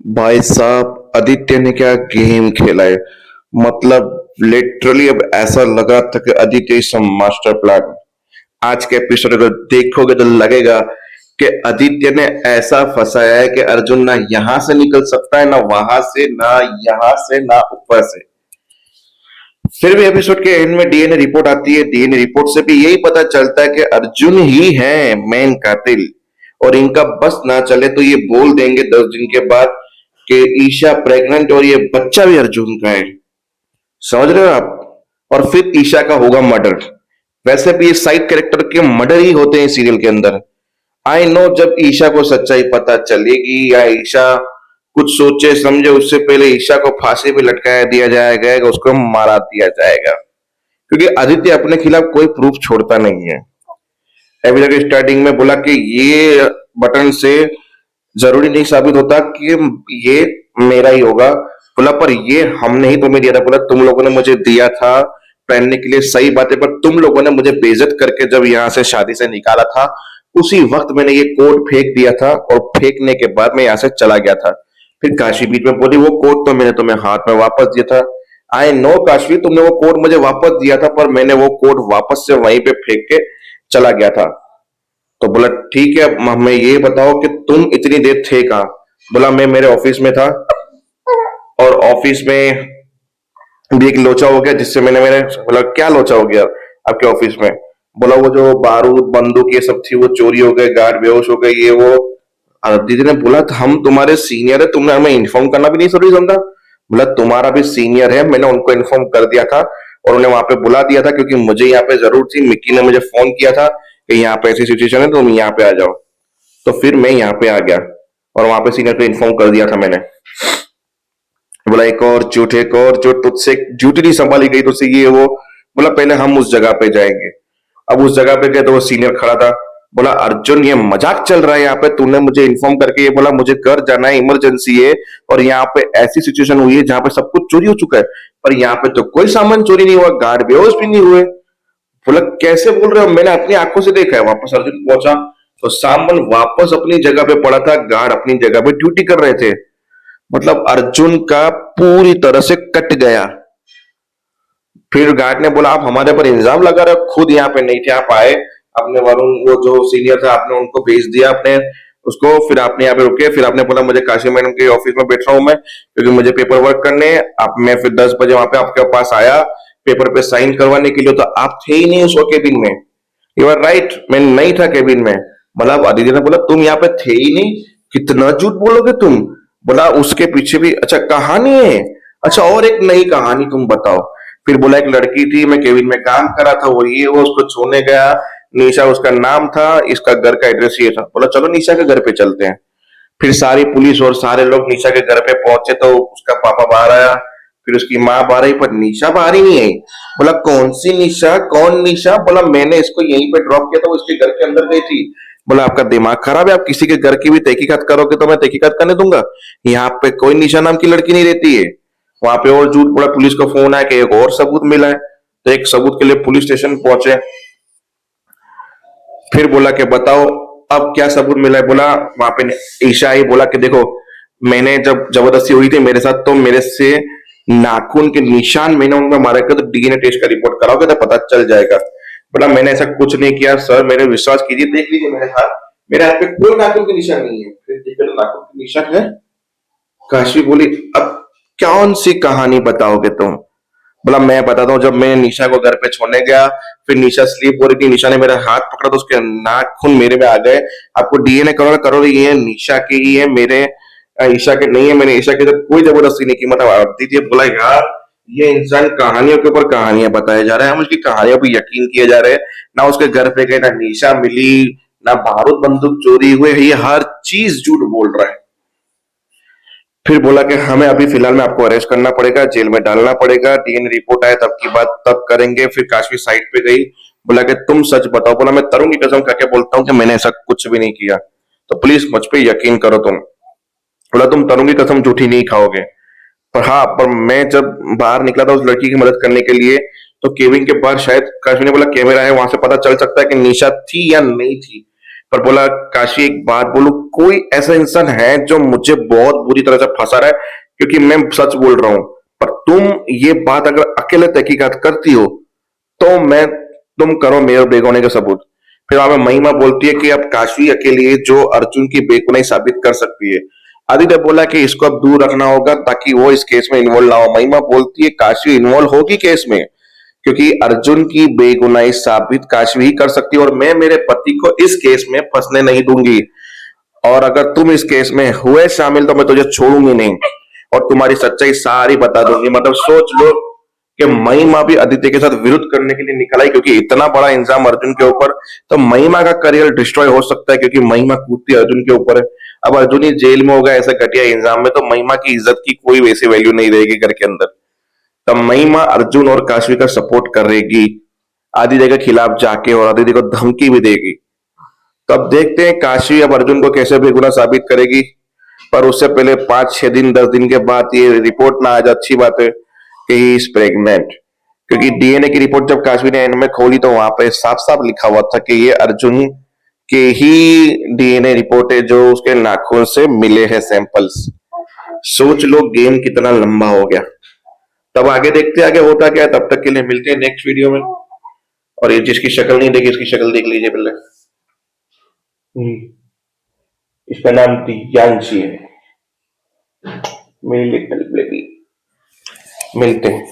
भाई साहब आदित्य ने क्या गेम खेला है। मतलब लिटरली अब ऐसा लगा था कि Aditya is some master plan. आज के एपिसोड अगर देखोगे तो लगेगा कि आदित्य ने ऐसा फंसाया है कि अर्जुन ना यहां से निकल सकता है, ना वहां से, ना यहां से, ना ऊपर से। फिर भी एपिसोड के एंड में डीएनए रिपोर्ट आती है। डीएनए रिपोर्ट से भी यही पता चलता है कि अर्जुन ही है मेन कातिल। और इनका बस ना चले तो ये बोल देंगे 10 दिन के बाद कि ईशा प्रेग्नेंट और ये बच्चा भी अर्जुन का है। समझ रहे हो आप? और फिर ईशा का होगा मर्डर। वैसे भी ये साइड कैरेक्टर के मर्डर ही होते हैं सीरियल के अंदर। आई नो जब ईशा को सच्चाई पता चलेगी या ईशा कुछ सोचे समझे उससे पहले ईशा को फांसी पे लटकाया दिया जाएगा, उसको मारा दिया जाएगा। क्योंकि आदित्य अपने खिलाफ कोई प्रूफ छोड़ता नहीं है। एपिसोड स्टार्टिंग में बोला कि ये बटन से जरूरी नहीं साबित होता कि ये मेरा ही होगा। बोला पर ये हमने ही तुम्हें दिया था। बोला तुम लोगों ने मुझे दिया था पहनने के लिए, सही बात है, पर तुम लोगों ने मुझे बेइज्जत करके जब यहाँ से शादी से निकाला था उसी वक्त मैंने ये कोट फेंक दिया था और फेंकने के बाद मैं यहाँ से चला गया था। फिर काशी बीच में बोली वो कोट तो मैंने तुम्हें हाथ में वापस दिया था। आई नो काशी तुमने वो कोट मुझे वापस दिया था, पर मैंने वो कोट वापस से वहीं पे फेंक के चला गया था। तो बोला ठीक है, अब हमें ये बताओ कि तुम इतनी देर थे कहाँ? बोला मैं मेरे ऑफिस में था और ऑफिस में भी एक लोचा हो गया जिससे मैंने मैंने बोला क्या लोचा हो गया आपके ऑफिस में? बोला वो जो बारूद बंदूक ये सब थी वो चोरी हो गए, गार्ड बेहोश हो गए, ये वो। दीदी ने बोला था हम तुम्हारे सीनियर है, तुमने हमें इन्फॉर्म करना भी नहीं जरूरी समझा? बोला तुम्हारा भी सीनियर है, मैंने उनको इन्फॉर्म कर दिया था और उन्हें वहां पे बुला दिया था क्योंकि मुझे यहाँ पे जरूर थी। मिक्की ने मुझे फोन किया था कि यहाँ पे ऐसी सिचुएशन है तुम यहाँ पे आ जाओ। तो फिर मैं यहाँ पे आ गया और वहां पे सीनियर को इन्फॉर्म कर दिया था मैंने। बोला एक और झूठ तुझसे झूठी नहीं संभाली गई तुझसे, ये वो। बोला पहले हम उस जगह पे जाएंगे। अब उस जगह पे गए तो वो सीनियर खड़ा था। बोला अर्जुन ये मजाक चल रहा है यहाँ पे, तूने मुझे इन्फॉर्म करके ये बोला मुझे घर जाना है, इमरजेंसी है और यहाँ पे ऐसी सिचुएशन हुई है जहाँ पे सब कुछ चोरी हो चुका है, पर यहाँ पे तो कोई सामान चोरी नहीं हुआ, गार्ड बेहोश भी नहीं हुए। बोला कैसे बोल रहे हो? मैंने अपनी आंखों से देखा है। वापस अर्जुन पहुंचा तो सामान वापस अपनी जगह पे पड़ा था, गार्ड अपनी जगह पे ड्यूटी कर रहे थे। मतलब अर्जुन का पूरी तरह से कट गया। फिर गार्ड ने बोला आप हमारे पर इल्जाम लगा रहे हो, खुद यहाँ पे नहीं थे, आप आए, आपने वरुण वो जो सीनियर था आपने उनको भेज दिया आपने उसको, फिर आपने यहाँ पे रुके, फिर आपने बोला मुझे काशी मैडम के ऑफिस में बैठ रहा हूँ मैं क्योंकि मुझे पेपर वर्क करने हैं। आप मैं फिर 10 बजे वहां पे आपके पास आया पेपर पे साइन करवाने के लिए, तो आप थे ही नहीं उस केबिन में। यू आर राइट, मैं नहीं था केबिन में। मतलब आदित्य ने बोला तुम यहाँ पे थे ही नहीं, कितना झूठ बोलोगे तुम? बोला उसके पीछे भी अच्छा कहानी है। अच्छा और एक नई कहानी तुम बताओ। फिर बोला एक लड़की थी, मैं केबिन में काम कर रहा था, वो ये वो उसको छोड़ने गया, निशा उसका नाम था, इसका घर का एड्रेस ये था। बोला चलो निशा के घर पे चलते हैं। फिर सारी पुलिस और सारे लोग निशा के घर पे पहुंचे तो उसका पापा बाहर आया, फिर उसकी माँ बाहर आई, पर निशा बाहर ही नहीं आई। बोला कौन सी निशा, कौन निशा? बोला मैंने इसको यहीं पे ड्रॉप किया था, वो इसके घर के अंदर गई थी। बोला आपका दिमाग खराब है, आप किसी के घर की भी तहकीकात करोगे तो मैं तहकीकात करने दूंगा? यहाँ पे कोई निशा नाम की लड़की नहीं रहती है। वहां पे और झूठ पड़ा, पुलिस का फोन आया कि एक और सबूत मिला है, तो एक सबूत के लिए पुलिस स्टेशन पहुंचे। फिर बोला कि बताओ अब क्या सबूत मिला है? बोला वहां पे ईशा ही बोला कि देखो मैंने जब जबरदस्ती हुई थी मेरे साथ तो मेरे से नाखून के निशान मैंने उनमें मारे थे, तो डीएनए टेस्ट का रिपोर्ट कराओगे तो पता चल जाएगा। बोला मैंने ऐसा कुछ नहीं किया सर, मेरे विश्वास कीजिए, देख लीजिए मेरे हाथ पे कोई नाखून के निशान नहीं है। फिर देखिए तो नाखून के निशान है। काशी बोली अब कौन सी कहानी बताओगे तुम? बोला मैं बताता हूँ, जब मैं निशा को घर पे छोड़ने गया, फिर निशा स्लीप हो रही थी, निशा ने मेरा हाथ पकड़ा तो उसके नाखून मेरे में आ गए। आपको डीएनए करो करो, ये निशा के ही है, मेरे ईशा के नहीं है। मैंने ईशा के साथ कोई जबरदस्ती नहीं की। मतलब दीजिए बोला यार ये इंसान कहानियों के ऊपर कहानियां बताए जा रहे हैं, हम उसकी कहानियों पर यकीन किए जा रहे हैं। ना उसके घर पे गए, ना निशा मिली, ना बारूद बंदूक चोरी हुए, ये हर चीज झूठ बोल रहा है। फिर बोला कि हमें अभी फिलहाल में आपको अरेस्ट करना पड़ेगा, जेल में डालना पड़ेगा, डीएनए रिपोर्ट आए तब की बात तब करेंगे। फिर काशवी साइड पे गई, बोला कि तुम सच बताओ। बोला मैं तरुण की कसम खाके बोलता हूँ कि मैंने ऐसा कुछ भी नहीं किया, तो प्लीज मुझ पे यकीन करो तुम। बोला तुम तरुण की कसम झूठी नहीं खाओगे। पर हाँ, पर मैं जब बाहर निकला था उस लड़की की मदद करने के लिए, तो केबिन के बाहर शायद काशवी ने बोला कैमरा है, वहां से पता चल सकता है कि निशा थी या नहीं थी। पर बोला काशी एक बात बोलूं, कोई ऐसा इंसान है जो मुझे बहुत बुरी तरह से फंसा रहा है, क्योंकि मैं सच बोल रहा हूं, पर तुम ये बात अगर अकेले तहकीकात करती हो तो मैं, तुम करो मेरे बेगुनाही का सबूत। फिर वहां पे महिमा बोलती है कि अब काशी अकेली है जो अर्जुन की बेगुनाही साबित कर सकती है। आदित्य बोला कि इसको अब दूर रखना होगा ताकि वो इस केस में इन्वॉल्व ना हो। महिमा बोलती है काशी इन्वॉल्व होगी केस में, क्योंकि अर्जुन की बेगुनाही साबित काशी ही कर सकती है और मैं मेरे पति को इस केस में फंसने नहीं दूंगी। और अगर तुम इस केस में हुए शामिल तो मैं तुझे छोड़ूंगी नहीं और तुम्हारी सच्चाई सारी बता दूंगी। मतलब सोच लो कि महिमा भी आदित्य के साथ विरुद्ध करने के लिए निकल आई, क्योंकि इतना बड़ा इंजाम अर्जुन के ऊपर, तो महिमा का करियर डिस्ट्रॉय हो सकता है, क्योंकि महिमा कूदती अर्जुन के ऊपर है। अब अर्जुन ही जेल में होगा ऐसा घटिया इंजाम में, तो महिमा की इज्जत की कोई वैसी वैल्यू नहीं रहेगी घर के अंदर। तब महिमा अर्जुन और काशवी का सपोर्ट करेगी आदित्य के खिलाफ जाके, और आदित्य को धमकी भी देगी। तो अब देखते हैं काशवी अब अर्जुन को कैसे बेगुनाह साबित करेगी। पर उससे पहले 5-6 दिन 10 दिन के बाद ये रिपोर्ट ना आ जाए, अच्छी बात है कि ही इज प्रेग्नेंट। क्योंकि डीएनए की रिपोर्ट जब काशवी ने एंड में खोली तो वहां पे साफ साफ लिखा हुआ था कि ये अर्जुन के ही डीएनए रिपोर्ट है जो उसके नाखून से मिले हैं सैंपल्स। सोच लो गेम कितना लंबा हो गया। तब आगे देखते हैं आगे होता क्या है। तब तक के लिए मिलते हैं नेक्स्ट वीडियो में। और ये जिसकी शक्ल नहीं देखी इसकी शक्ल देख लीजिए पहले। इसका नाम यांशी है, मेरी लिटिल बेबी। मिलते हैं।